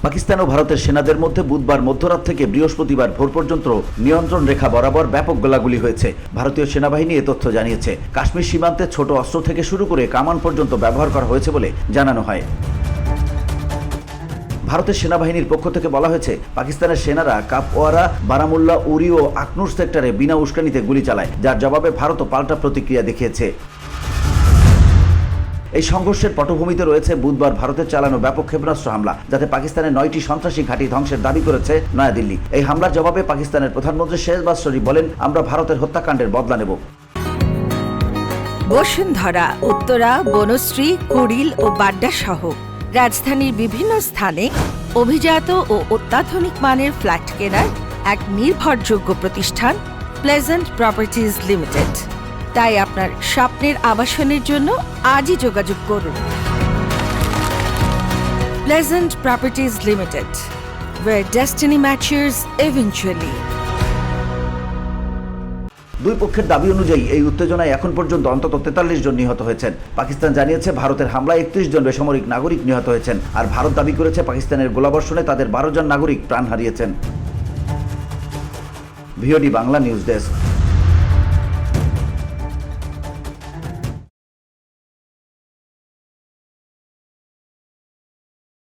পাকিস্তান ও ভারতের সেনাদের মধ্যে বুধবার মধ্যরাত থেকে বৃহস্পতিবার ভোর পর্যন্ত নিয়ন্ত্রণ রেখা বরাবর ব্যাপক গোলাগুলি হয়েছে। ভারতীয় সেনাবাহিনী এ তথ্য জানিয়েছে। কাশ্মীর সীমান্তে ছোট অস্ত্র থেকে শুরু করে কামান পর্যন্ত ব্যবহার করা হয়েছে বলে জানানো হয়। ভারতের সেনাবাহিনীর পক্ষ থেকে বলা হয়েছে, পাকিস্তানের সেনারা কাপওয়ারা, বারামুল্লা, উরি ও আখনুর সেক্টরে বিনা উস্কানিতে গুলি চালায়, যার জবাবে ভারতও পাল্টা প্রতিক্রিয়া দেখিয়েছে। এই সংঘর্ষের পটভূমিতে রয়েছে বুধবার ভারতের চালানো ব্যাপক ক্ষেপণাস্ত্র হামলা, যাতে পাকিস্তানের 9টি সন্ত্রাসী ঘাঁটি ধ্বংসের দাবি করেছে নয়াদিল্লি। এই হামলার জবাবে পাকিস্তানের প্রধানমন্ত্রী শেহবাজ শরীফ বলেন, আমরা ভারতের হত্যাকাণ্ডের বদলা নেব। বসুন্ধরা, উত্তরা, বনশ্রী, কুড়িল ও বাড্ডা সহ রাজধানীর বিভিন্ন স্থানে অভিজাত ও অত্যাধুনিক মানের ফ্ল্যাট কেনার এক নির্ভরযোগ্য প্রতিষ্ঠান প্লেজেন্ট প্রপার্টিজ লিমিটেড। তাই আপনার স্বপ্নের আবাসনের জন্য আজই যোগাযোগ করুন। Pleasant properties limited, where destiny matches eventually. দুই পক্ষের দাবি অনুযায়ী এই উত্তেজনায় এখন পর্যন্ত অন্তত 43 জন নিহত হয়েছেন। পাকিস্তান জানিয়েছে, ভারতের হামলায় 31 জন বেসামরিক নাগরিক নিহত হয়েছেন, আর ভারত দাবি করেছে পাকিস্তানের গোলাবর্ষণে তাদের 12 জন নাগরিক প্রাণ হারিয়েছেন। VOD Bangla news desk.